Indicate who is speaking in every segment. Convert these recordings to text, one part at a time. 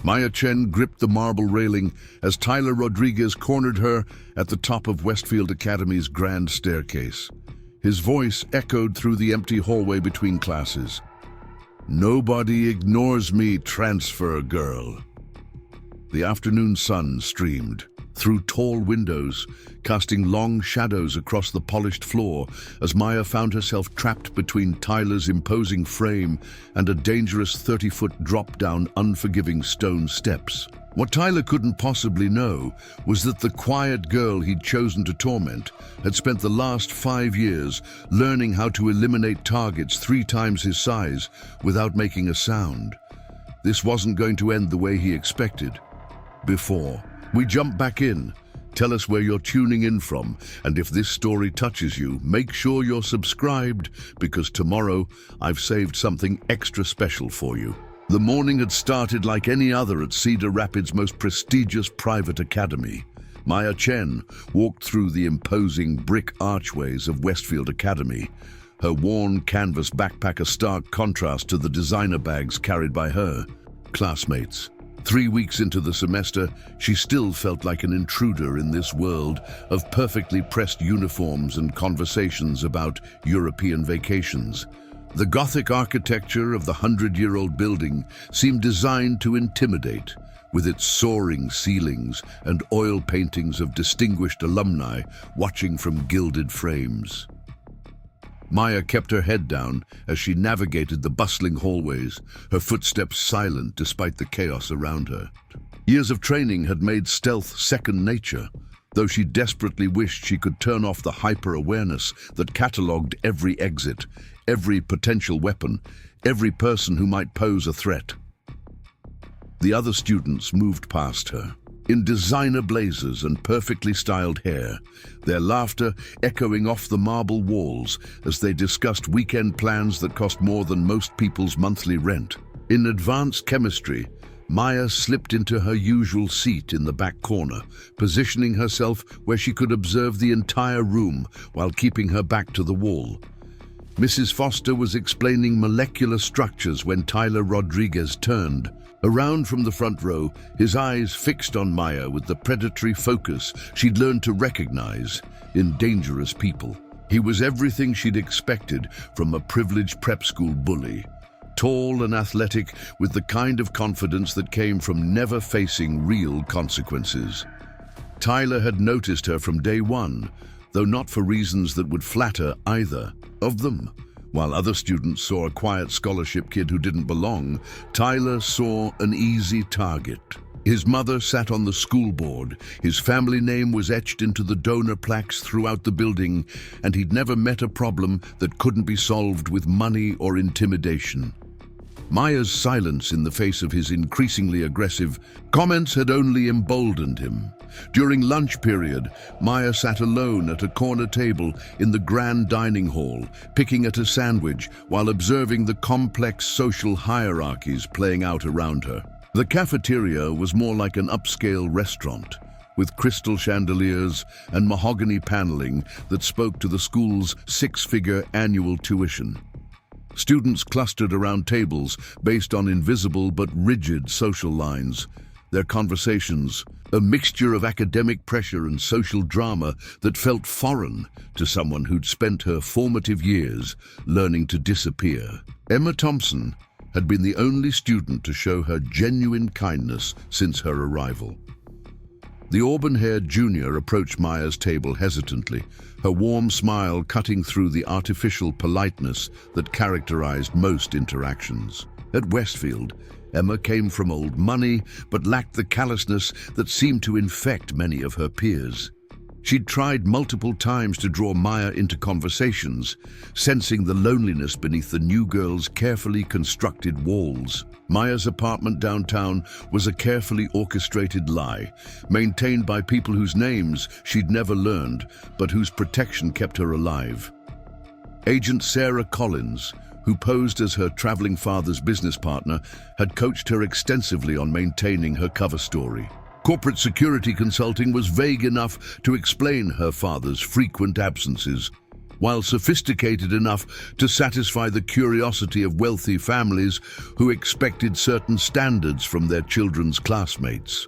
Speaker 1: Maya Chen gripped the marble railing as Tyler Rodriguez cornered her at the top of Westfield Academy's grand staircase. His voice echoed through the empty hallway between classes. "Nobody ignores me, transfer girl." The afternoon sun streamed through tall windows, casting long shadows across the polished floor as Maya found herself trapped between Tyler's imposing frame and a dangerous 30-foot drop-down, unforgiving stone steps. What Tyler couldn't possibly know was that the quiet girl he'd chosen to torment had spent the last 5 years learning how to eliminate targets 3 times his size without making a sound. This wasn't going to end the way he expected. Before we jump back in, tell us where you're tuning in from, and if this story touches you, make sure you're subscribed, because tomorrow I've saved something extra special for you. The morning had started like any other at Cedar Rapids' most prestigious private academy. Maya Chen walked through the imposing brick archways of Westfield Academy, her worn canvas backpack a stark contrast to the designer bags carried by her classmates. 3 weeks into the semester, she still felt like an intruder in this world of perfectly pressed uniforms and conversations about European vacations. The Gothic architecture of the 100-year-old building seemed designed to intimidate, with its soaring ceilings and oil paintings of distinguished alumni watching from gilded frames. Maya kept her head down as she navigated the bustling hallways, her footsteps silent despite the chaos around her. Years of training had made stealth second nature, though she desperately wished she could turn off the hyperawareness that catalogued every exit, every potential weapon, every person who might pose a threat. The other students moved past her, in designer blazers and perfectly styled hair, their laughter echoing off the marble walls as they discussed weekend plans that cost more than most people's monthly rent. In advanced chemistry, Maya slipped into her usual seat in the back corner, positioning herself where she could observe the entire room while keeping her back to the wall. Mrs. Foster was explaining molecular structures when Tyler Rodriguez turned. Around from the front row, his eyes fixed on Maya with the predatory focus she'd learned to recognize in dangerous people. He was everything she'd expected from a privileged prep school bully. Tall and athletic, with the kind of confidence that came from never facing real consequences. Tyler had noticed her from day one, though not for reasons that would flatter either of them. While other students saw a quiet scholarship kid who didn't belong, Tyler saw an easy target. His mother sat on the school board, his family name was etched into the donor plaques throughout the building, and he'd never met a problem that couldn't be solved with money or intimidation. Maya's silence in the face of his increasingly aggressive comments had only emboldened him. During lunch period, Maya sat alone at a corner table in the grand dining hall, picking at a sandwich while observing the complex social hierarchies playing out around her. The cafeteria was more like an upscale restaurant, with crystal chandeliers and mahogany paneling that spoke to the school's 6-figure annual tuition. Students clustered around tables based on invisible but rigid social lines. Their conversations, a mixture of academic pressure and social drama that felt foreign to someone who'd spent her formative years learning to disappear. Emma Thompson had been the only student to show her genuine kindness since her arrival. The auburn-haired junior approached Maya's table hesitantly, her warm smile cutting through the artificial politeness that characterized most interactions. At Westfield, Emma came from old money, but lacked the callousness that seemed to infect many of her peers. She'd tried multiple times to draw Maya into conversations, sensing the loneliness beneath the new girl's carefully constructed walls. Maya's apartment downtown was a carefully orchestrated lie, maintained by people whose names she'd never learned, but whose protection kept her alive. Agent Sarah Collins, who posed as her traveling father's business partner, had coached her extensively on maintaining her cover story. Corporate security consulting was vague enough to explain her father's frequent absences. while sophisticated enough to satisfy the curiosity of wealthy families who expected certain standards from their children's classmates.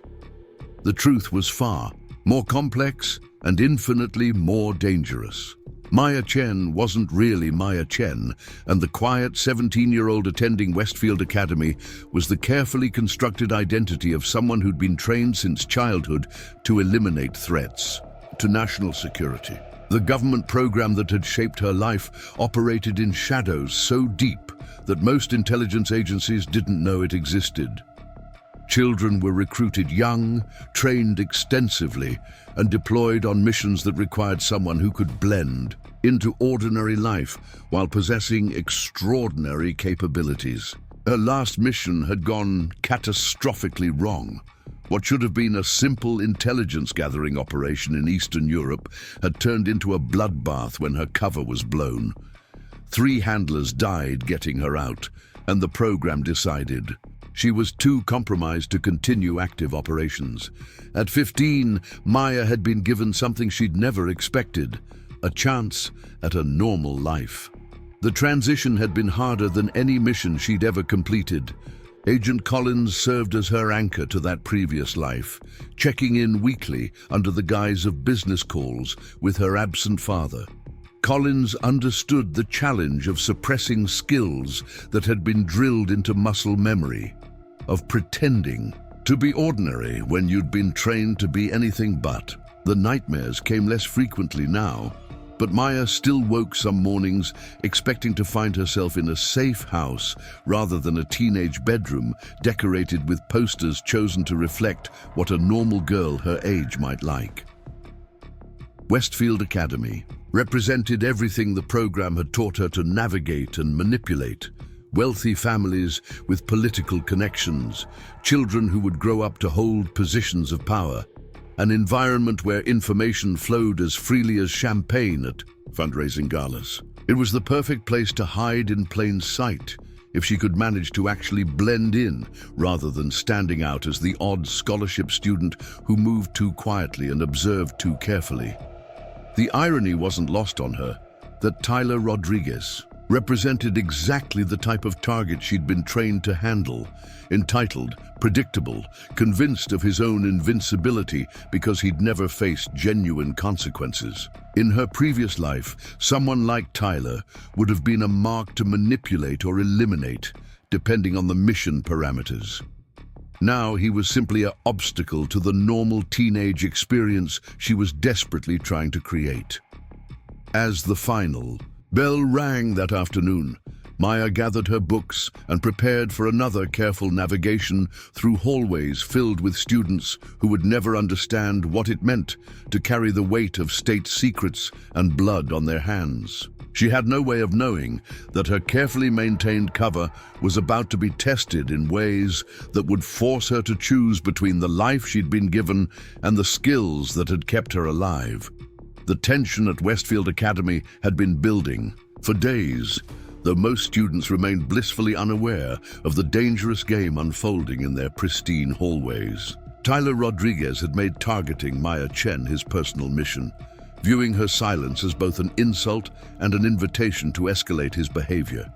Speaker 1: The truth was far more complex and infinitely more dangerous. Maya Chen wasn't really Maya Chen, and the quiet 17-year-old attending Westfield Academy was the carefully constructed identity of someone who'd been trained since childhood to eliminate threats to national security. The government program that had shaped her life operated in shadows so deep that most intelligence agencies didn't know it existed. Children were recruited young, trained extensively, and deployed on missions that required someone who could blend into ordinary life while possessing extraordinary capabilities. Her last mission had gone catastrophically wrong. What should have been a simple intelligence-gathering operation in Eastern Europe had turned into a bloodbath when her cover was blown. 3 handlers died getting her out, and the program decided she was too compromised to continue active operations. At 15, Maya had been given something she'd never expected, a chance at a normal life. The transition had been harder than any mission she'd ever completed. Agent Collins served as her anchor to that previous life, checking in weekly under the guise of business calls with her absent father. Collins understood the challenge of suppressing skills that had been drilled into muscle memory, of pretending to be ordinary when you'd been trained to be anything but. The nightmares came less frequently now, but Maya still woke some mornings expecting to find herself in a safe house rather than a teenage bedroom decorated with posters chosen to reflect what a normal girl her age might like. Westfield Academy represented everything the program had taught her to navigate and manipulate. Wealthy families with political connections, children who would grow up to hold positions of power, an environment where information flowed as freely as champagne at fundraising galas. It was the perfect place to hide in plain sight if she could manage to actually blend in rather than standing out as the odd scholarship student who moved too quietly and observed too carefully. The irony wasn't lost on her that Tyler Rodriguez represented exactly the type of target she'd been trained to handle, entitled, predictable, convinced of his own invincibility because he'd never faced genuine consequences. In her previous life, someone like Tyler would have been a mark to manipulate or eliminate, depending on the mission parameters. Now he was simply an obstacle to the normal teenage experience she was desperately trying to create. As the final bell rang that afternoon, Maya gathered her books and prepared for another careful navigation through hallways filled with students who would never understand what it meant to carry the weight of state secrets and blood on their hands. She had no way of knowing that her carefully maintained cover was about to be tested in ways that would force her to choose between the life she'd been given and the skills that had kept her alive. The tension at Westfield Academy had been building for days, though most students remained blissfully unaware of the dangerous game unfolding in their pristine hallways. Tyler Rodriguez had made targeting Maya Chen his personal mission, viewing her silence as both an insult and an invitation to escalate his behavior.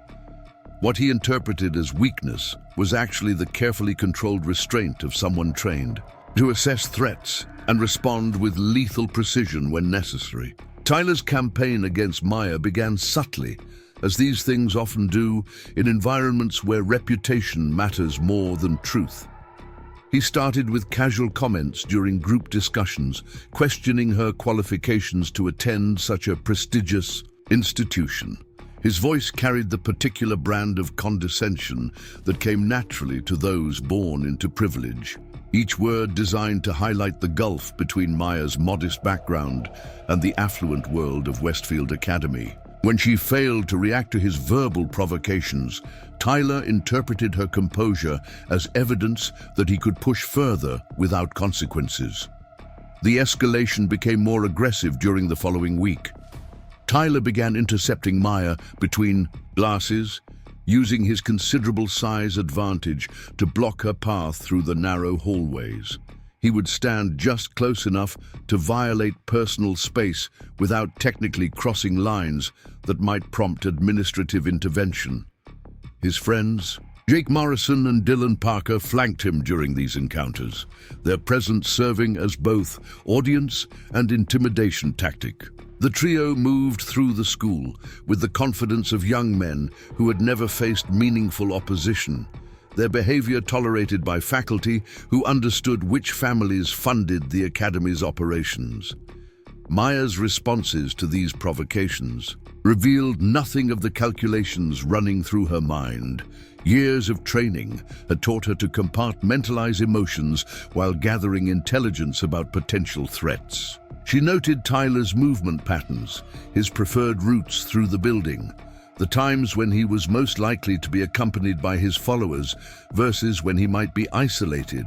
Speaker 1: What he interpreted as weakness was actually the carefully controlled restraint of someone trained to assess threats and respond with lethal precision when necessary. Tyler's campaign against Maya began subtly, as these things often do in environments where reputation matters more than truth. He started with casual comments during group discussions, questioning her qualifications to attend such a prestigious institution. His voice carried the particular brand of condescension that came naturally to those born into privilege, each word designed to highlight the gulf between Maya's modest background and the affluent world of Westfield Academy. When she failed to react to his verbal provocations, Tyler interpreted her composure as evidence that he could push further without consequences. The escalation became more aggressive during the following week. Tyler began intercepting Maya between classes, using his considerable size advantage to block her path through the narrow hallways. He would stand just close enough to violate personal space without technically crossing lines that might prompt administrative intervention. His friends, Jake Morrison and Dylan Parker, flanked him during these encounters, their presence serving as both audience and intimidation tactic. The trio moved through the school with the confidence of young men who had never faced meaningful opposition, their behavior tolerated by faculty who understood which families funded the academy's operations. Maya's responses to these provocations revealed nothing of the calculations running through her mind. Years of training had taught her to compartmentalize emotions while gathering intelligence about potential threats. She noted Tyler's movement patterns, his preferred routes through the building, the times when he was most likely to be accompanied by his followers versus when he might be isolated.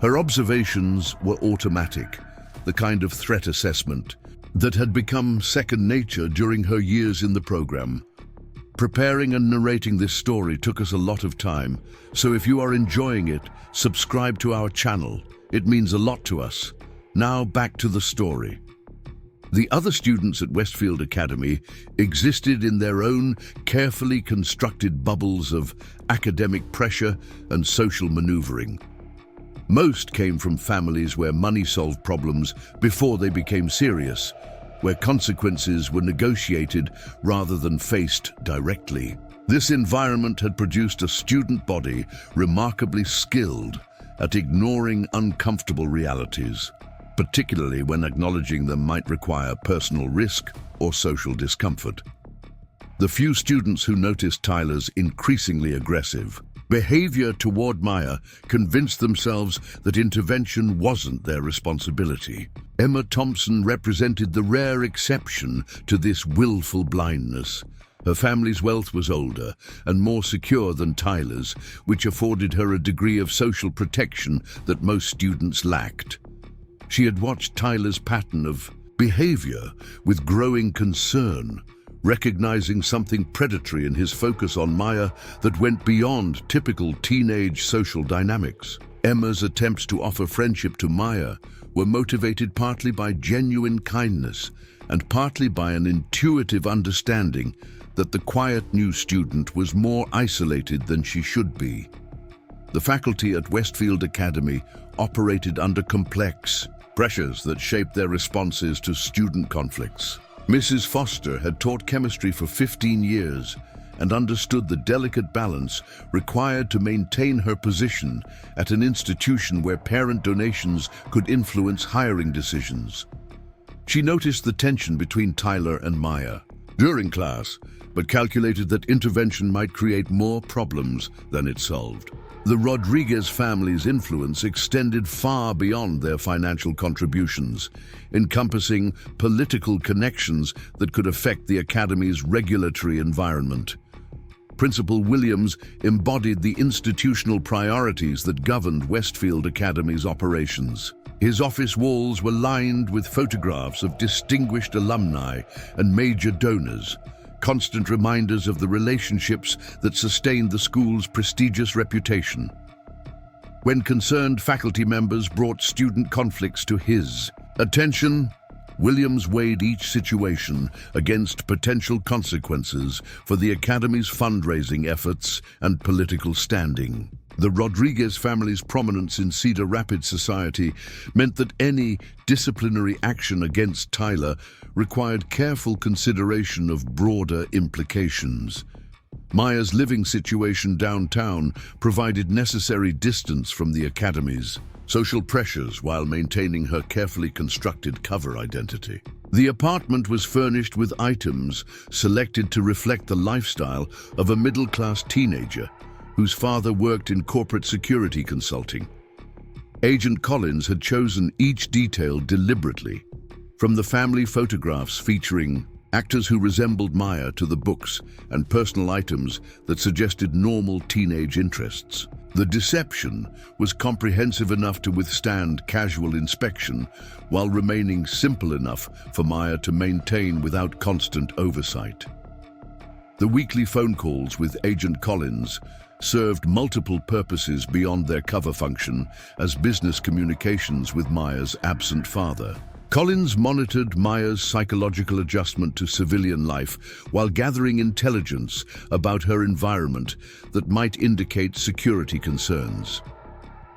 Speaker 1: Her observations were automatic, the kind of threat assessment that had become second nature during her years in the program. Preparing and narrating this story took us a lot of time, so if you are enjoying it, subscribe to our channel. It means a lot to us. Now back to the story. The other students at Westfield Academy existed in their own carefully constructed bubbles of academic pressure and social maneuvering. Most came from families where money solved problems before they became serious, where consequences were negotiated rather than faced directly. This environment had produced a student body remarkably skilled at ignoring uncomfortable realities, particularly when acknowledging them might require personal risk or social discomfort. The few students who noticed Tyler's increasingly aggressive behavior toward Maya convinced themselves that intervention wasn't their responsibility. Emma Thompson represented the rare exception to this willful blindness. Her family's wealth was older and more secure than Tyler's, which afforded her a degree of social protection that most students lacked. She had watched Tyler's pattern of behavior with growing concern, recognizing something predatory in his focus on Maya that went beyond typical teenage social dynamics. Emma's attempts to offer friendship to Maya were motivated partly by genuine kindness and partly by an intuitive understanding that the quiet new student was more isolated than she should be. The faculty at Westfield Academy operated under complex pressures that shaped their responses to student conflicts. Mrs. Foster had taught chemistry for 15 years and understood the delicate balance required to maintain her position at an institution where parent donations could influence hiring decisions. She noticed the tension between Tyler and Maya during class, but calculated that intervention might create more problems than it solved. The Rodriguez family's influence extended far beyond their financial contributions, encompassing political connections that could affect the academy's regulatory environment. Principal Williams embodied the institutional priorities that governed Westfield Academy's operations. His office walls were lined with photographs of distinguished alumni and major donors, constant reminders of the relationships that sustained the school's prestigious reputation. When concerned faculty members brought student conflicts to his attention, Williams weighed each situation against potential consequences for the Academy's fundraising efforts and political standing. The Rodriguez family's prominence in Cedar Rapids society meant that any disciplinary action against Tyler required careful consideration of broader implications. Maya's living situation downtown provided necessary distance from the Academy's social pressures while maintaining her carefully constructed cover identity. The apartment was furnished with items selected to reflect the lifestyle of a middle-class teenager whose father worked in corporate security consulting. Agent Collins had chosen each detail deliberately, from the family photographs featuring actors who resembled Maya to the books and personal items that suggested normal teenage interests. The deception was comprehensive enough to withstand casual inspection while remaining simple enough for Maya to maintain without constant oversight. The weekly phone calls with Agent Collins served multiple purposes beyond their cover function as business communications with Maya's absent father. Collins monitored Maya's psychological adjustment to civilian life while gathering intelligence about her environment that might indicate security concerns.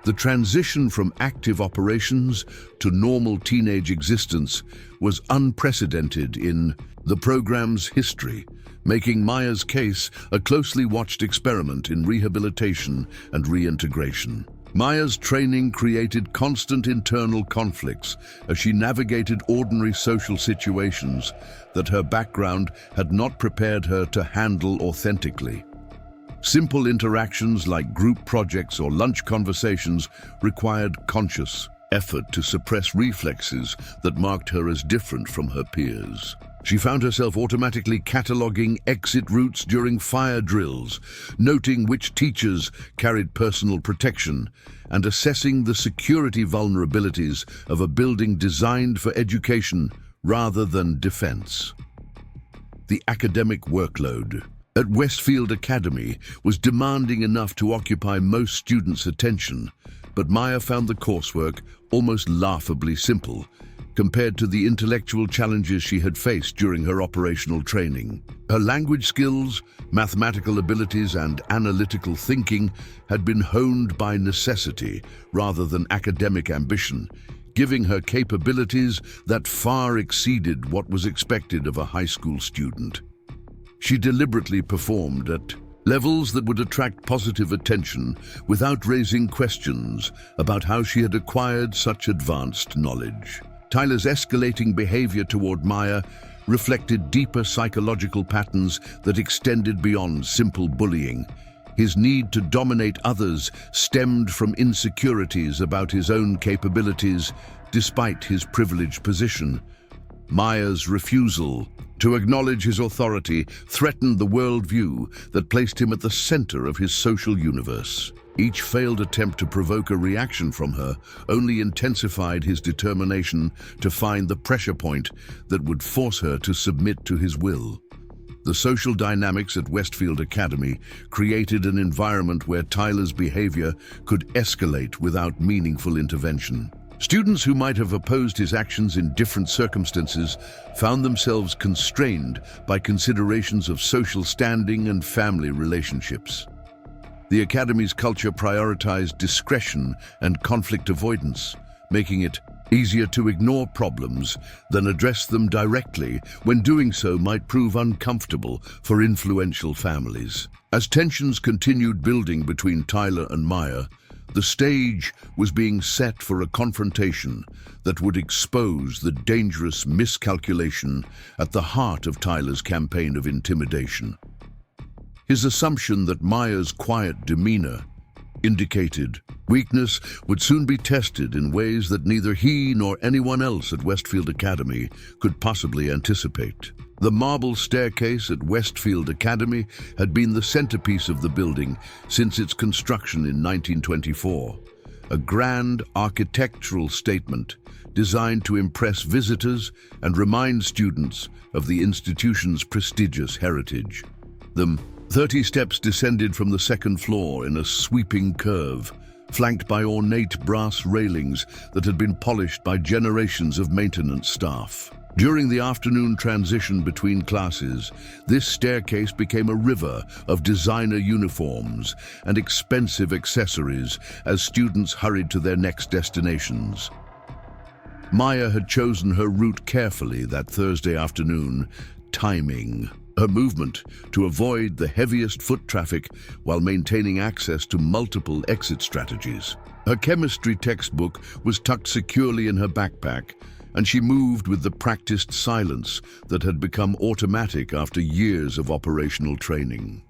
Speaker 1: The transition from active operations to normal teenage existence was unprecedented in the program's history, making Maya's case a closely watched experiment in rehabilitation and reintegration. Maya's training created constant internal conflicts as she navigated ordinary social situations that her background had not prepared her to handle authentically. Simple interactions like group projects or lunch conversations required conscious effort to suppress reflexes that marked her as different from her peers. She found herself automatically cataloging exit routes during fire drills, noting which teachers carried personal protection, and assessing the security vulnerabilities of a building designed for education rather than defense. The academic workload at Westfield Academy was demanding enough to occupy most students' attention, but Maya found the coursework almost laughably simple compared to the intellectual challenges she had faced during her operational training. Her language skills, mathematical abilities, and analytical thinking had been honed by necessity rather than academic ambition, giving her capabilities that far exceeded what was expected of a high school student. She deliberately performed at levels that would attract positive attention without raising questions about how she had acquired such advanced knowledge. Tyler's escalating behavior toward Maya reflected deeper psychological patterns that extended beyond simple bullying. His need to dominate others stemmed from insecurities about his own capabilities despite his privileged position. Maya's refusal to acknowledge his authority threatened the worldview that placed him at the center of his social universe. Each failed attempt to provoke a reaction from her only intensified his determination to find the pressure point that would force her to submit to his will. The social dynamics at Westfield Academy created an environment where Tyler's behavior could escalate without meaningful intervention. Students who might have opposed his actions in different circumstances found themselves constrained by considerations of social standing and family relationships. The Academy's culture prioritized discretion and conflict avoidance, making it easier to ignore problems than address them directly when doing so might prove uncomfortable for influential families. As tensions continued building between Tyler and Maya, the stage was being set for a confrontation that would expose the dangerous miscalculation at the heart of Tyler's campaign of intimidation. His assumption that Maya's quiet demeanor indicated weakness would soon be tested in ways that neither he nor anyone else at Westfield Academy could possibly anticipate. The marble staircase at Westfield Academy had been the centerpiece of the building since its construction in 1924, a grand architectural statement designed to impress visitors and remind students of the institution's prestigious heritage. The 30 steps descended from the second floor in a sweeping curve, flanked by ornate brass railings that had been polished by generations of maintenance staff. During the afternoon transition between classes, this staircase became a river of designer uniforms and expensive accessories as students hurried to their next destinations. Maya had chosen her route carefully that Thursday afternoon, timing her movement to avoid the heaviest foot traffic while maintaining access to multiple exit strategies. Her chemistry textbook was tucked securely in her backpack, and she moved with the practiced silence that had become automatic after years of operational training.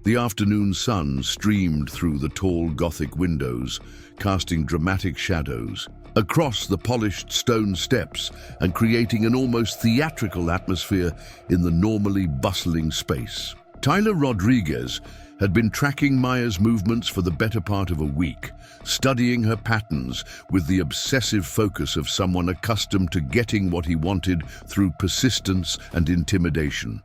Speaker 1: The afternoon sun streamed through the tall Gothic windows, casting dramatic shadows across the polished stone steps and creating an almost theatrical atmosphere in the normally bustling space. Tyler Rodriguez had been tracking Maya's movements for the better part of a week, studying her patterns with the obsessive focus of someone accustomed to getting what he wanted through persistence and intimidation.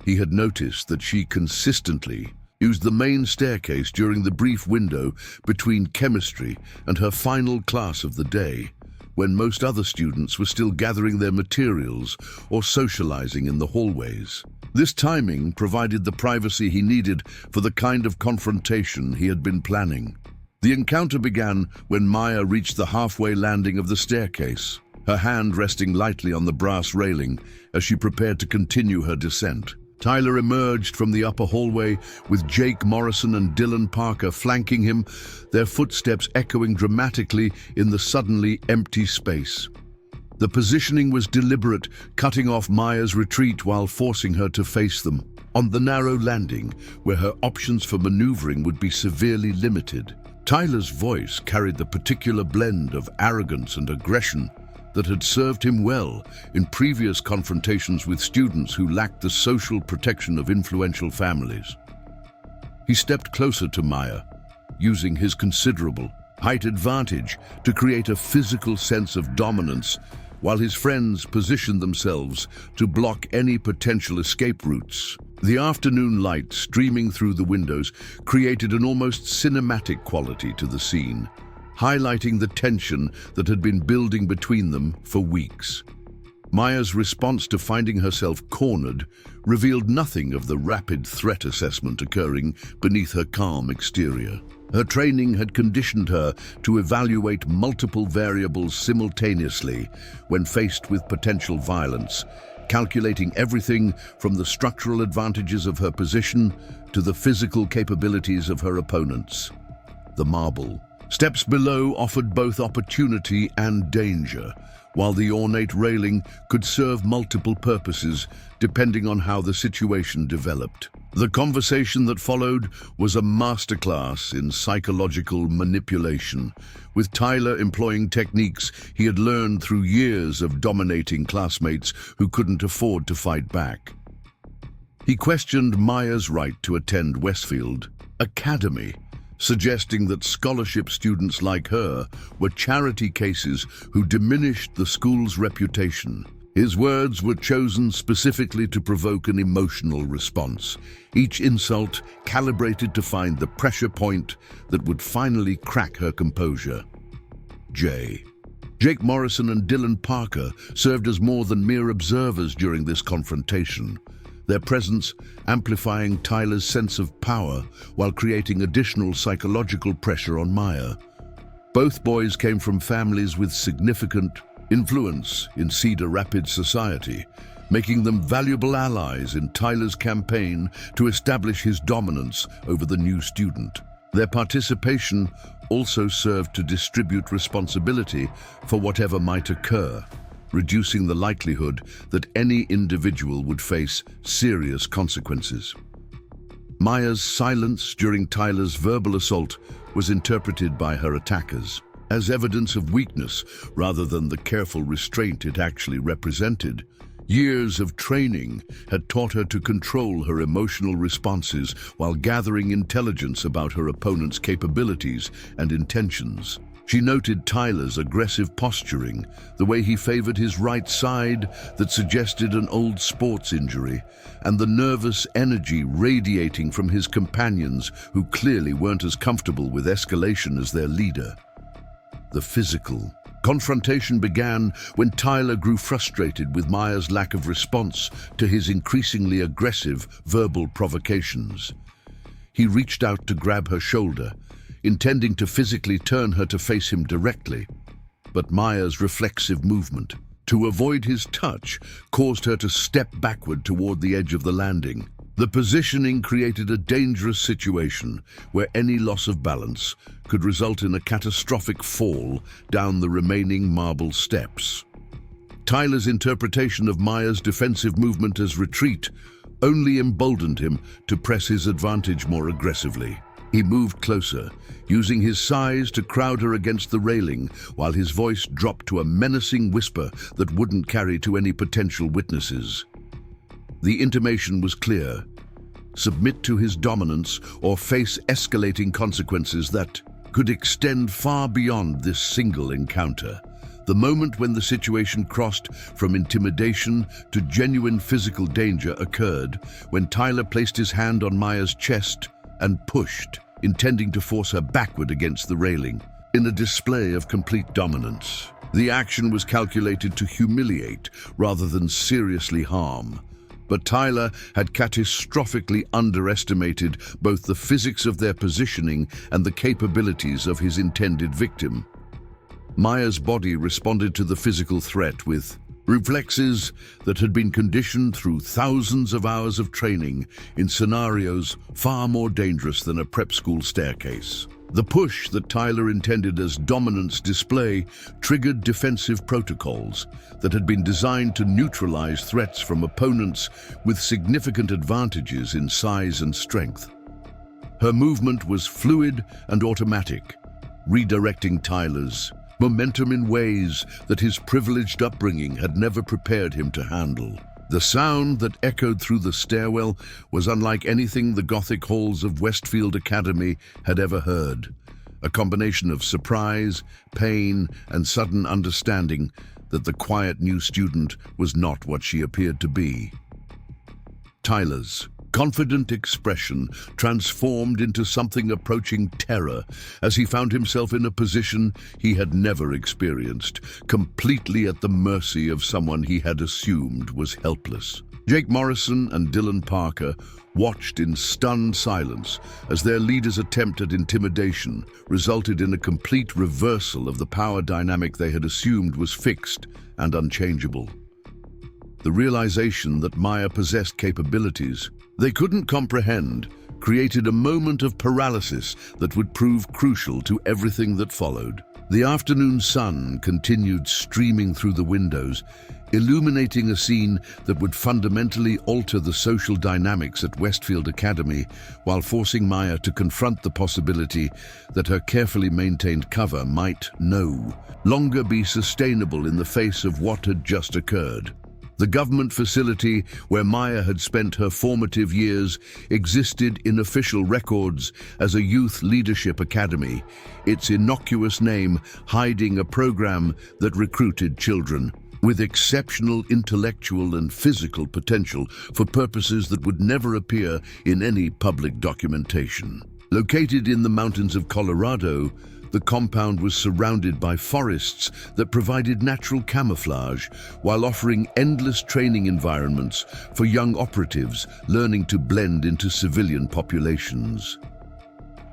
Speaker 1: He had noticed that she consistently used the main staircase during the brief window between chemistry and her final class of the day, when most other students were still gathering their materials or socializing in the hallways. This timing provided the privacy he needed for the kind of confrontation he had been planning. The encounter began when Maya reached the halfway landing of the staircase, her hand resting lightly on the brass railing as she prepared to continue her descent. Tyler emerged from the upper hallway with Jake Morrison and Dylan Parker flanking him, their footsteps echoing dramatically in the suddenly empty space. The positioning was deliberate, cutting off Maya's retreat while forcing her to face them. On the narrow landing, where her options for maneuvering would be severely limited, Tyler's voice carried the particular blend of arrogance and aggression that had served him well in previous confrontations with students who lacked the social protection of influential families. He stepped closer to Maya, using his considerable height advantage to create a physical sense of dominance, while his friends positioned themselves to block any potential escape routes. The afternoon light streaming through the windows created an almost cinematic quality to the scene, highlighting the tension that had been building between them for weeks. Maya's response to finding herself cornered revealed nothing of the rapid threat assessment occurring beneath her calm exterior. Her training had conditioned her to evaluate multiple variables simultaneously when faced with potential violence, calculating everything from the structural advantages of her position to the physical capabilities of her opponents. The marble steps below offered both opportunity and danger, while the ornate railing could serve multiple purposes depending on how the situation developed. The conversation that followed was a masterclass in psychological manipulation, with Tyler employing techniques he had learned through years of dominating classmates who couldn't afford to fight back. He questioned Maya's right to attend Westfield Academy, suggesting that scholarship students like her were charity cases who diminished the school's reputation. His words were chosen specifically to provoke an emotional response, each insult calibrated to find the pressure point that would finally crack her composure. Jake Morrison and Dylan Parker served as more than mere observers during this confrontation, their presence amplifying Tyler's sense of power while creating additional psychological pressure on Maya. Both boys came from families with significant influence in Cedar Rapids society, making them valuable allies in Tyler's campaign to establish his dominance over the new student. Their participation also served to distribute responsibility for whatever might occur, reducing the likelihood that any individual would face serious consequences. Maya's silence during Tyler's verbal assault was interpreted by her attackers as evidence of weakness rather than the careful restraint it actually represented. Years of training had taught her to control her emotional responses while gathering intelligence about her opponent's capabilities and intentions. She noted Tyler's aggressive posturing, the way he favored his right side that suggested an old sports injury, and the nervous energy radiating from his companions who clearly weren't as comfortable with escalation as their leader. The physical confrontation began when Tyler grew frustrated with Maya's lack of response to his increasingly aggressive verbal provocations. He reached out to grab her shoulder, intending to physically turn her to face him directly, but Maya's reflexive movement to avoid his touch caused her to step backward toward the edge of the landing. The positioning created a dangerous situation where any loss of balance could result in a catastrophic fall down the remaining marble steps. Tyler's interpretation of Maya's defensive movement as retreat only emboldened him to press his advantage more aggressively. He moved closer, using his size to crowd her against the railing, while his voice dropped to a menacing whisper that wouldn't carry to any potential witnesses. The intimation was clear: submit to his dominance or face escalating consequences that could extend far beyond this single encounter. The moment when the situation crossed from intimidation to genuine physical danger occurred when Tyler placed his hand on Maya's chest and pushed, intending to force her backward against the railing, in a display of complete dominance. The action was calculated to humiliate rather than seriously harm. But Tyler had catastrophically underestimated both the physics of their positioning and the capabilities of his intended victim. Maya's body responded to the physical threat with reflexes that had been conditioned through thousands of hours of training in scenarios far more dangerous than a prep school staircase. The push that Tyler intended as dominance display triggered defensive protocols that had been designed to neutralize threats from opponents with significant advantages in size and strength. Her movement was fluid and automatic, redirecting Tyler's momentum in ways that his privileged upbringing had never prepared him to handle. The sound that echoed through the stairwell was unlike anything the Gothic halls of Westfield Academy had ever heard. A combination of surprise, pain, and sudden understanding that the quiet new student was not what she appeared to be. Tyler's confident expression transformed into something approaching terror as he found himself in a position he had never experienced, completely at the mercy of someone he had assumed was helpless. Jake Morrison and Dylan Parker watched in stunned silence as their leader's attempt at intimidation resulted in a complete reversal of the power dynamic they had assumed was fixed and unchangeable. The realization that Maya possessed capabilities they couldn't comprehend created a moment of paralysis that would prove crucial to everything that followed. The afternoon sun continued streaming through the windows, illuminating a scene that would fundamentally alter the social dynamics at Westfield Academy while forcing Maya to confront the possibility that her carefully maintained cover might no longer be sustainable in the face of what had just occurred. The government facility where Maya had spent her formative years existed in official records as a youth leadership academy, its innocuous name hiding a program that recruited children with exceptional intellectual and physical potential for purposes that would never appear in any public documentation. Located in the mountains of Colorado, the compound was surrounded by forests that provided natural camouflage while offering endless training environments for young operatives learning to blend into civilian populations.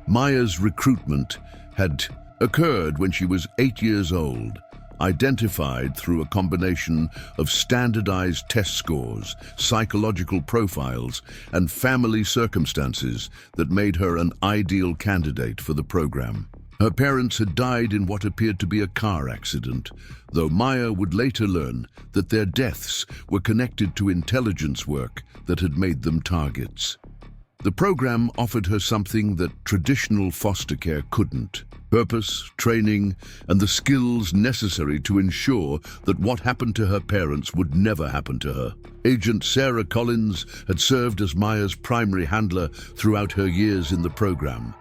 Speaker 1: Maya's recruitment had occurred when she was 8 years old, identified through a combination of standardized test scores, psychological profiles, and family circumstances that made her an ideal candidate for the program. Her parents had died in what appeared to be a car accident, though Maya would later learn that their deaths were connected to intelligence work that had made them targets. The program offered her something that traditional foster care couldn't: purpose, training, and the skills necessary to ensure that what happened to her parents would never happen to her. Agent Sarah Collins had served as Maya's primary handler throughout her years in the program,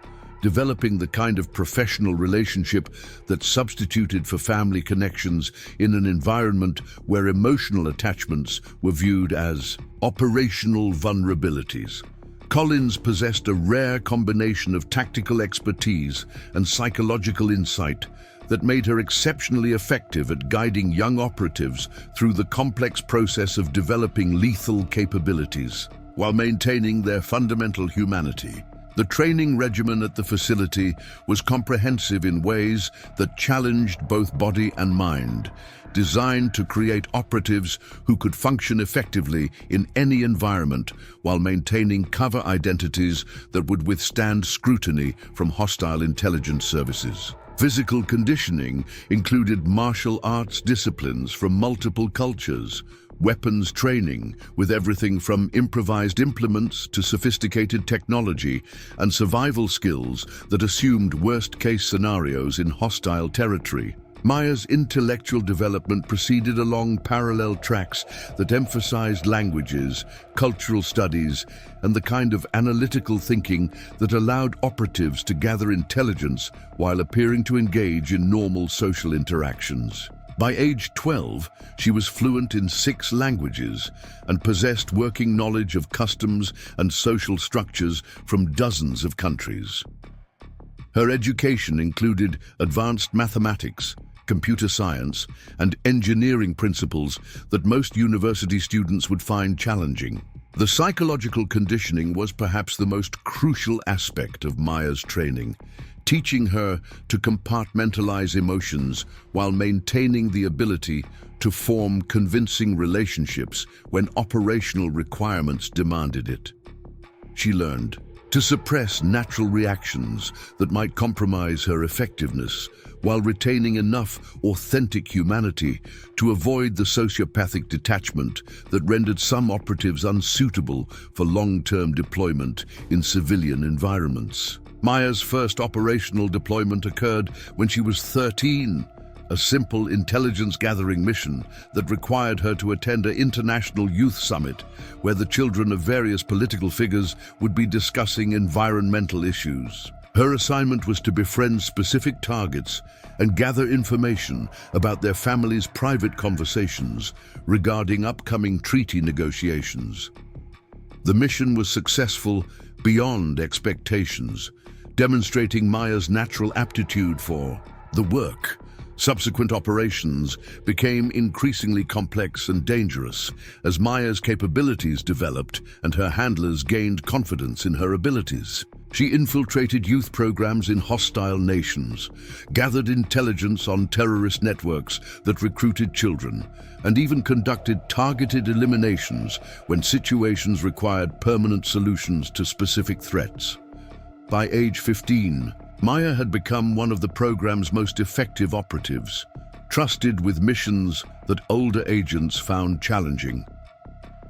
Speaker 1: developing the kind of professional relationship that substituted for family connections in an environment where emotional attachments were viewed as operational vulnerabilities. Collins possessed a rare combination of tactical expertise and psychological insight that made her exceptionally effective at guiding young operatives through the complex process of developing lethal capabilities, while maintaining their fundamental humanity. The training regimen at the facility was comprehensive in ways that challenged both body and mind, designed to create operatives who could function effectively in any environment while maintaining cover identities that would withstand scrutiny from hostile intelligence services. Physical conditioning included martial arts disciplines from multiple cultures, weapons training with everything from improvised implements to sophisticated technology, and survival skills that assumed worst-case scenarios in hostile territory. Maya's intellectual development proceeded along parallel tracks that emphasized languages, cultural studies, and the kind of analytical thinking that allowed operatives to gather intelligence while appearing to engage in normal social interactions. By age 12, she was fluent in 6 languages and possessed working knowledge of customs and social structures from dozens of countries. Her education included advanced mathematics, computer science, and engineering principles that most university students would find challenging. The psychological conditioning was perhaps the most crucial aspect of Maya's training, teaching her to compartmentalize emotions while maintaining the ability to form convincing relationships when operational requirements demanded it. She learned to suppress natural reactions that might compromise her effectiveness while retaining enough authentic humanity to avoid the sociopathic detachment that rendered some operatives unsuitable for long-term deployment in civilian environments. Maya's first operational deployment occurred when she was 13, a simple intelligence-gathering mission that required her to attend an international youth summit where the children of various political figures would be discussing environmental issues. Her assignment was to befriend specific targets and gather information about their families' private conversations regarding upcoming treaty negotiations. The mission was successful beyond expectations, demonstrating Maya's natural aptitude for the work. Subsequent operations became increasingly complex and dangerous as Maya's capabilities developed and her handlers gained confidence in her abilities. She infiltrated youth programs in hostile nations, gathered intelligence on terrorist networks that recruited children, and even conducted targeted eliminations when situations required permanent solutions to specific threats. By age 15, Maya had become one of the program's most effective operatives, trusted with missions that older agents found challenging.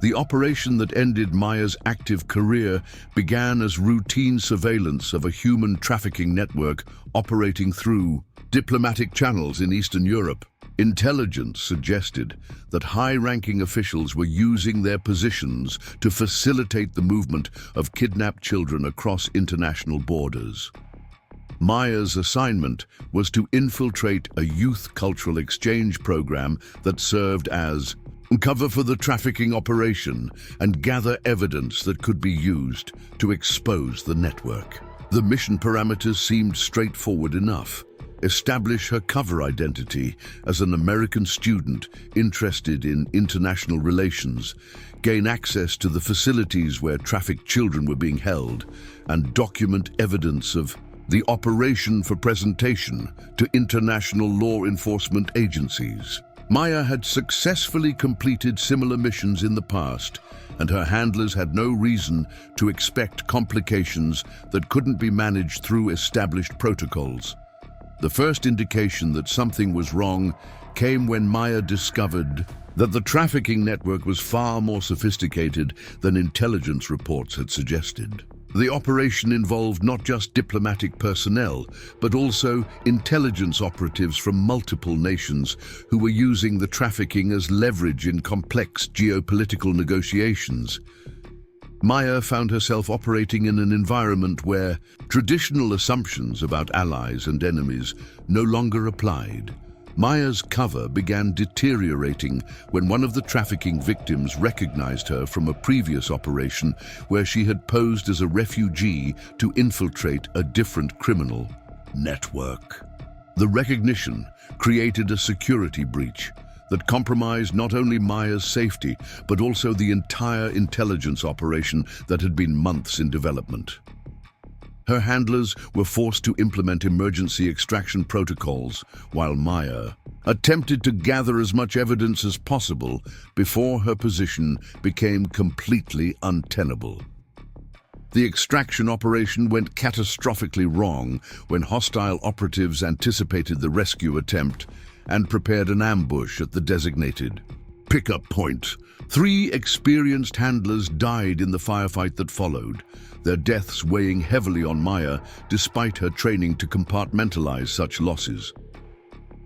Speaker 1: The operation that ended Maya's active career began as routine surveillance of a human trafficking network operating through diplomatic channels in Eastern Europe. Intelligence suggested that high-ranking officials were using their positions to facilitate the movement of kidnapped children across international borders. Maya's assignment was to infiltrate a youth cultural exchange program that served as cover for the trafficking operation and gather evidence that could be used to expose the network. The mission parameters seemed straightforward enough. Establish her cover identity as an American student interested in international relations, gain access to the facilities where trafficked children were being held, and document evidence of the operation for presentation to international law enforcement agencies. Maya had successfully completed similar missions in the past, and her handlers had no reason to expect complications that couldn't be managed through established protocols. The first indication that something was wrong came when Maya discovered that the trafficking network was far more sophisticated than intelligence reports had suggested. The operation involved not just diplomatic personnel, but also intelligence operatives from multiple nations who were using the trafficking as leverage in complex geopolitical negotiations. Maya found herself operating in an environment where traditional assumptions about allies and enemies no longer applied. Maya's cover began deteriorating when one of the trafficking victims recognized her from a previous operation where she had posed as a refugee to infiltrate a different criminal network. The recognition created a security breach that compromised not only Maya's safety, but also the entire intelligence operation that had been months in development. Her handlers were forced to implement emergency extraction protocols, while Maya attempted to gather as much evidence as possible before her position became completely untenable. The extraction operation went catastrophically wrong when hostile operatives anticipated the rescue attempt and prepared an ambush at the designated pickup point. 3 experienced handlers died in the firefight that followed, their deaths weighing heavily on Maya despite her training to compartmentalize such losses.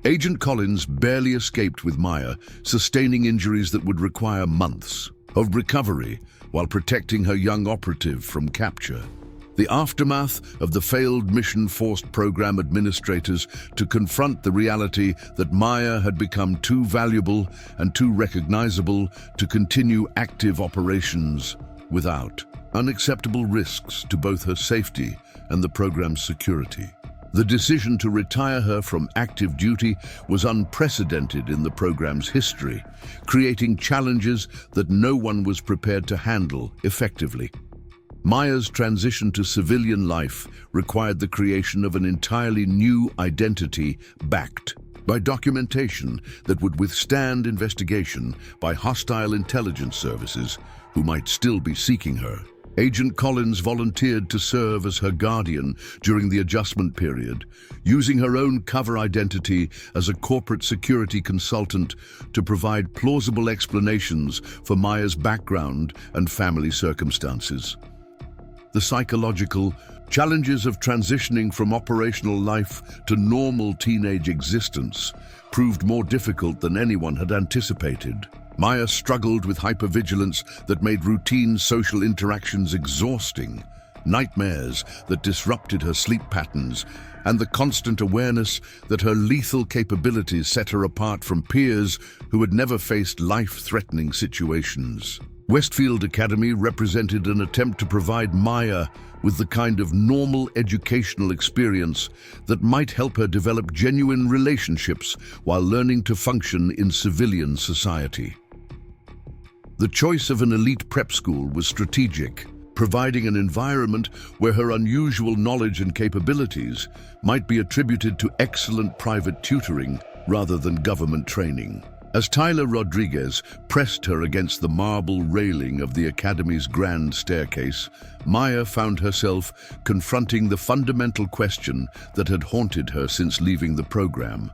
Speaker 1: Agent Collins barely escaped with Maya, sustaining injuries that would require months of recovery while protecting her young operative from capture. The aftermath of the failed mission forced program administrators to confront the reality that Maya had become too valuable and too recognizable to continue active operations without unacceptable risks to both her safety and the program's security. The decision to retire her from active duty was unprecedented in the program's history, creating challenges that no one was prepared to handle effectively. Maya's transition to civilian life required the creation of an entirely new identity backed by documentation that would withstand investigation by hostile intelligence services who might still be seeking her. Agent Collins volunteered to serve as her guardian during the adjustment period, using her own cover identity as a corporate security consultant to provide plausible explanations for Maya's background and family circumstances. The psychological challenges of transitioning from operational life to normal teenage existence proved more difficult than anyone had anticipated. Maya struggled with hypervigilance that made routine social interactions exhausting, nightmares that disrupted her sleep patterns, and the constant awareness that her lethal capabilities set her apart from peers who had never faced life-threatening situations. Westfield Academy represented an attempt to provide Maya with the kind of normal educational experience that might help her develop genuine relationships while learning to function in civilian society. The choice of an elite prep school was strategic, providing an environment where her unusual knowledge and capabilities might be attributed to excellent private tutoring rather than government training. As Tyler Rodriguez pressed her against the marble railing of the Academy's grand staircase, Maya found herself confronting the fundamental question that had haunted her since leaving the program: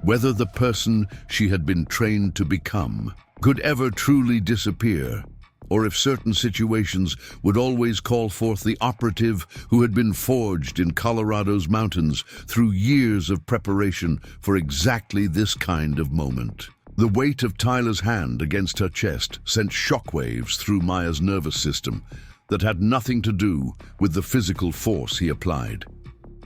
Speaker 1: whether the person she had been trained to become could ever truly disappear, or if certain situations would always call forth the operative who had been forged in Colorado's mountains through years of preparation for exactly this kind of moment. The weight of Tyler's hand against her chest sent shockwaves through Maya's nervous system that had nothing to do with the physical force he applied.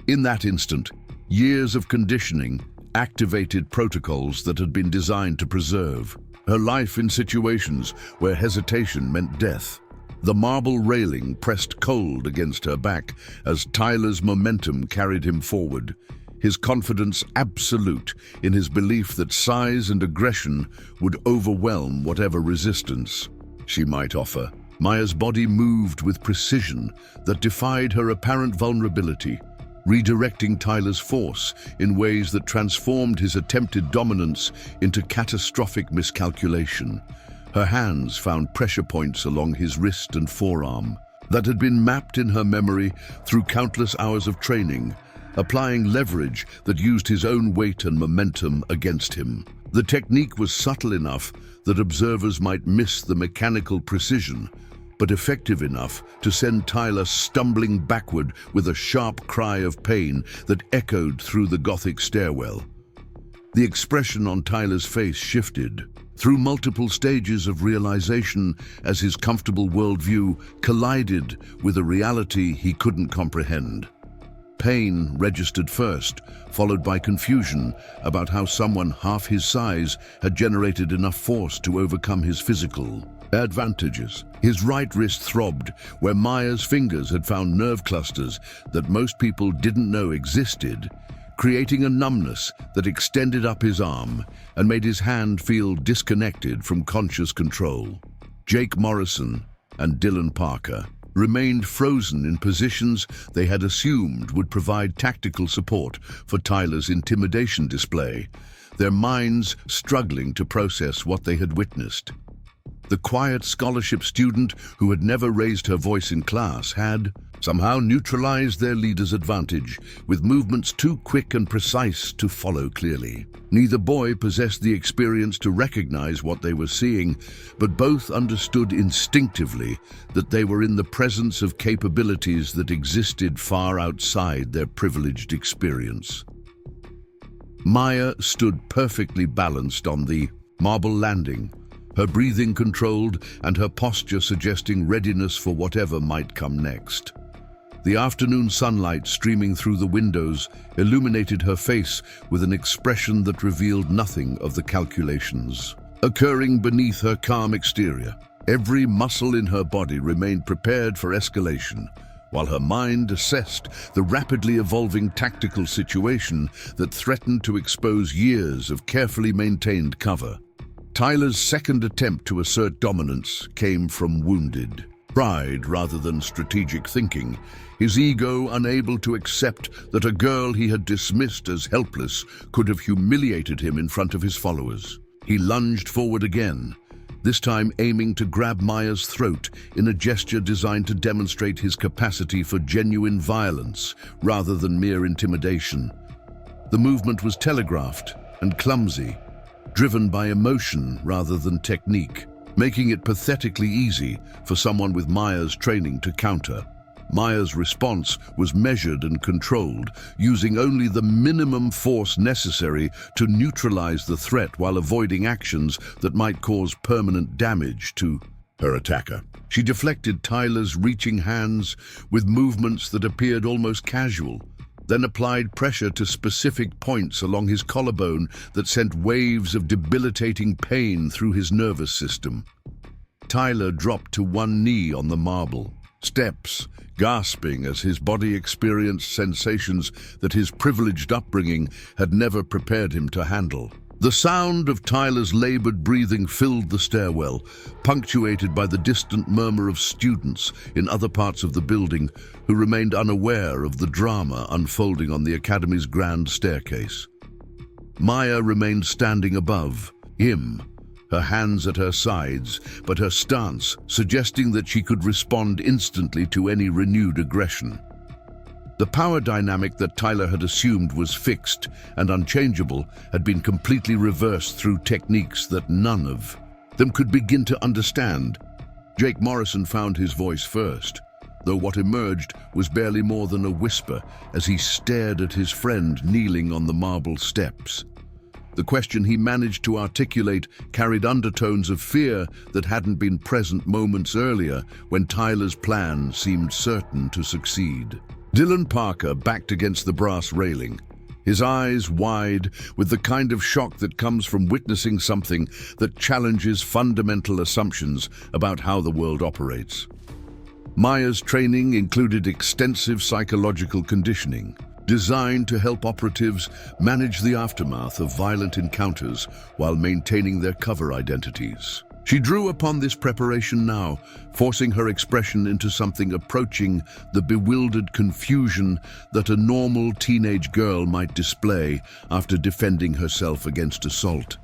Speaker 1: In that instant, years of conditioning activated protocols that had been designed to preserve her life in situations where hesitation meant death. The marble railing pressed cold against her back as Tyler's momentum carried him forward, his confidence absolute in his belief that size and aggression would overwhelm whatever resistance she might offer. Maya's body moved with precision that defied her apparent vulnerability, redirecting Tyler's force in ways that transformed his attempted dominance into catastrophic miscalculation. Her hands found pressure points along his wrist and forearm that had been mapped in her memory through countless hours of training, applying leverage that used his own weight and momentum against him. The technique was subtle enough that observers might miss the mechanical precision, but effective enough to send Tyler stumbling backward with a sharp cry of pain that echoed through the Gothic stairwell. The expression on Tyler's face shifted through multiple stages of realization as his comfortable worldview collided with a reality he couldn't comprehend. Pain registered first, followed by confusion about how someone half his size had generated enough force to overcome his physical advantages. His right wrist throbbed where Maya's fingers had found nerve clusters that most people didn't know existed, creating a numbness that extended up his arm and made his hand feel disconnected from conscious control. Jake Morrison and Dylan Parker remained frozen in positions they had assumed would provide tactical support for Tyler's intimidation display, their minds struggling to process what they had witnessed. The quiet scholarship student who had never raised her voice in class had somehow neutralized their leader's advantage with movements too quick and precise to follow clearly. Neither boy possessed the experience to recognize what they were seeing, but both understood instinctively that they were in the presence of capabilities that existed far outside their privileged experience. Maya stood perfectly balanced on the marble landing, her breathing controlled and her posture suggesting readiness for whatever might come next. The afternoon sunlight streaming through the windows illuminated her face with an expression that revealed nothing of the calculations occurring beneath her calm exterior. Every muscle in her body remained prepared for escalation, while her mind assessed the rapidly evolving tactical situation that threatened to expose years of carefully maintained cover. Tyler's second attempt to assert dominance came from wounded pride rather than strategic thinking, his ego unable to accept that a girl he had dismissed as helpless could have humiliated him in front of his followers. He lunged forward again, this time aiming to grab Maya's throat in a gesture designed to demonstrate his capacity for genuine violence rather than mere intimidation. The movement was telegraphed and clumsy, driven by emotion rather than technique, making it pathetically easy for someone with Maya's training to counter. Maya's response was measured and controlled, using only the minimum force necessary to neutralize the threat while avoiding actions that might cause permanent damage to her attacker. She deflected Tyler's reaching hands with movements that appeared almost casual, then applied pressure to specific points along his collarbone that sent waves of debilitating pain through his nervous system. Tyler dropped to one knee on the marble steps, gasping as his body experienced sensations that his privileged upbringing had never prepared him to handle. The sound of Tyler's labored breathing filled the stairwell, punctuated by the distant murmur of students in other parts of the building who remained unaware of the drama unfolding on the Academy's grand staircase. Maya remained standing above him, her hands at her sides, but her stance suggesting that she could respond instantly to any renewed aggression. The power dynamic that Tyler had assumed was fixed and unchangeable had been completely reversed through techniques that none of them could begin to understand. Jake Morrison found his voice first, though what emerged was barely more than a whisper as he stared at his friend kneeling on the marble steps. The question he managed to articulate carried undertones of fear that hadn't been present moments earlier when Tyler's plan seemed certain to succeed. Dylan Parker backed against the brass railing, his eyes wide with the kind of shock that comes from witnessing something that challenges fundamental assumptions about how the world operates. Maya's training included extensive psychological conditioning, designed to help operatives manage the aftermath of violent encounters while maintaining their cover identities. She drew upon this preparation now, forcing her expression into something approaching the bewildered confusion that a normal teenage girl might display after defending herself against assault.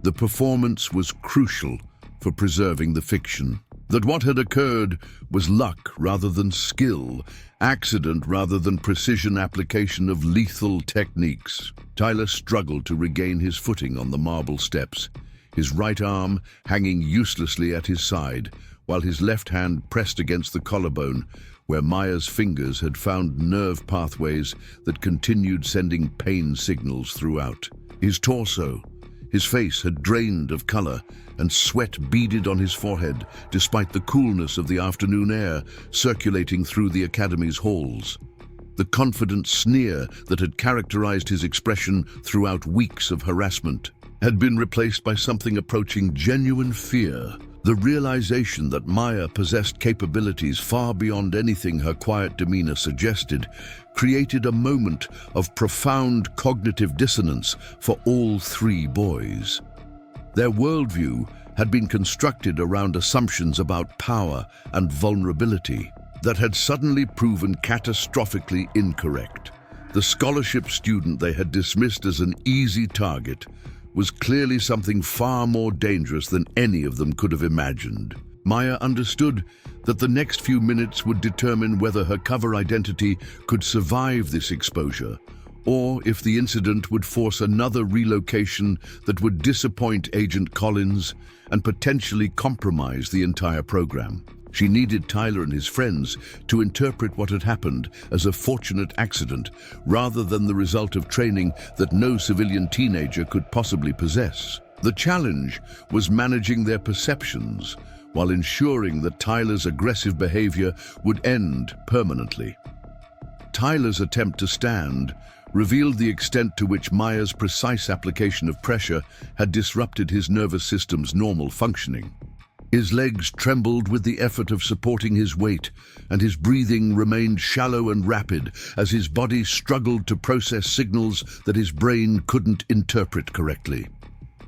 Speaker 1: The performance was crucial for preserving the fiction that what had occurred was luck rather than skill, accident rather than precision application of lethal techniques. Tyler struggled to regain his footing on the marble steps, his right arm hanging uselessly at his side, while his left hand pressed against the collarbone, where Maya's fingers had found nerve pathways that continued sending pain signals throughout. His torso, his face had drained of color, and sweat beaded on his forehead, despite the coolness of the afternoon air circulating through the Academy's halls. The confident sneer that had characterized his expression throughout weeks of harassment had been replaced by something approaching genuine fear. The realization that Maya possessed capabilities far beyond anything her quiet demeanor suggested created a moment of profound cognitive dissonance for all three boys. Their worldview had been constructed around assumptions about power and vulnerability that had suddenly proven catastrophically incorrect. The scholarship student they had dismissed as an easy target was clearly something far more dangerous than any of them could have imagined. Maya understood that the next few minutes would determine whether her cover identity could survive this exposure, or if the incident would force another relocation that would disappoint Agent Collins and potentially compromise the entire program. She needed Tyler and his friends to interpret what had happened as a fortunate accident rather than the result of training that no civilian teenager could possibly possess. The challenge was managing their perceptions while ensuring that Tyler's aggressive behavior would end permanently. Tyler's attempt to stand revealed the extent to which Maya's precise application of pressure had disrupted his nervous system's normal functioning. His legs trembled with the effort of supporting his weight, and his breathing remained shallow and rapid as his body struggled to process signals that his brain couldn't interpret correctly.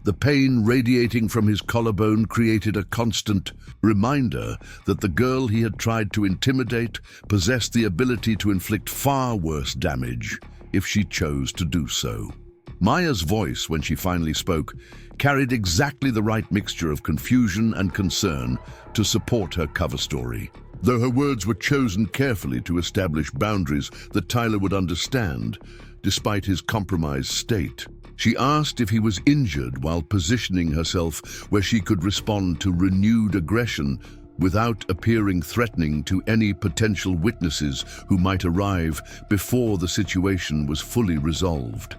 Speaker 1: The pain radiating from his collarbone created a constant reminder that the girl he had tried to intimidate possessed the ability to inflict far worse damage if she chose to do so. Maya's voice, when she finally spoke, carried exactly the right mixture of confusion and concern to support her cover story. Though her words were chosen carefully to establish boundaries that Tyler would understand, despite his compromised state. She asked if he was injured while positioning herself where she could respond to renewed aggression without appearing threatening to any potential witnesses who might arrive before the situation was fully resolved.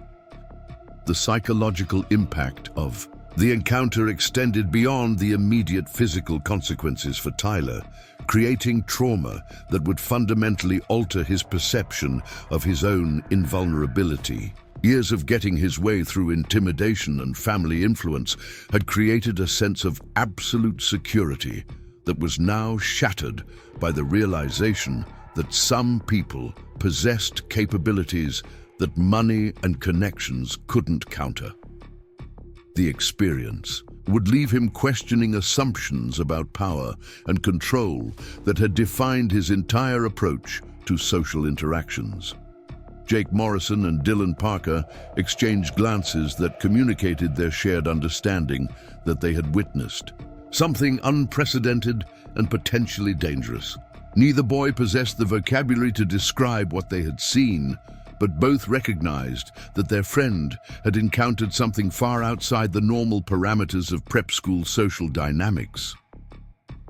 Speaker 1: The psychological impact of the encounter extended beyond the immediate physical consequences for Tyler, creating trauma that would fundamentally alter his perception of his own invulnerability. Years of getting his way through intimidation and family influence had created a sense of absolute security that was now shattered by the realization that some people possessed capabilities that money and connections couldn't counter. The experience would leave him questioning assumptions about power and control that had defined his entire approach to social interactions. Jake Morrison and Dylan Parker exchanged glances that communicated their shared understanding that they had witnessed something unprecedented and potentially dangerous. Neither boy possessed the vocabulary to describe what they had seen, but both recognized that their friend had encountered something far outside the normal parameters of prep school social dynamics.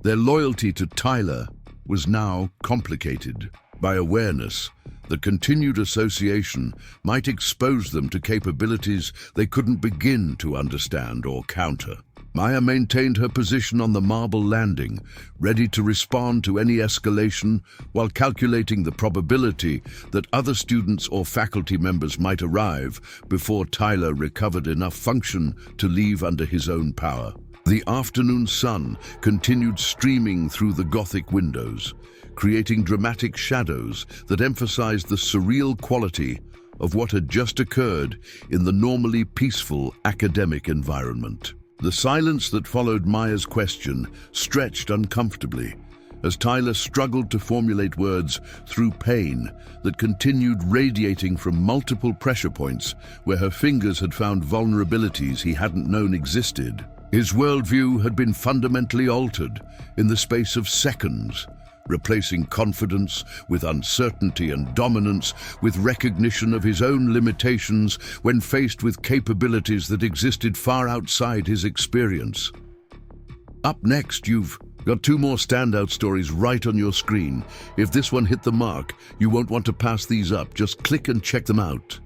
Speaker 1: Their loyalty to Tyler was now complicated by awareness that continued association might expose them to capabilities they couldn't begin to understand or counter. Maya maintained her position on the marble landing, ready to respond to any escalation while calculating the probability that other students or faculty members might arrive before Tyler recovered enough function to leave under his own power. The afternoon sun continued streaming through the Gothic windows, creating dramatic shadows that emphasized the surreal quality of what had just occurred in the normally peaceful academic environment. The silence that followed Maya's question stretched uncomfortably as Tyler struggled to formulate words through pain that continued radiating from multiple pressure points where her fingers had found vulnerabilities he hadn't known existed. His worldview had been fundamentally altered in the space of seconds, replacing confidence with uncertainty and dominance with recognition of his own limitations when faced with capabilities that existed far outside his experience. Up next, you've got 2 more standout stories right on your screen. If this one hit the mark, you won't want to pass these up. Just click and check them out.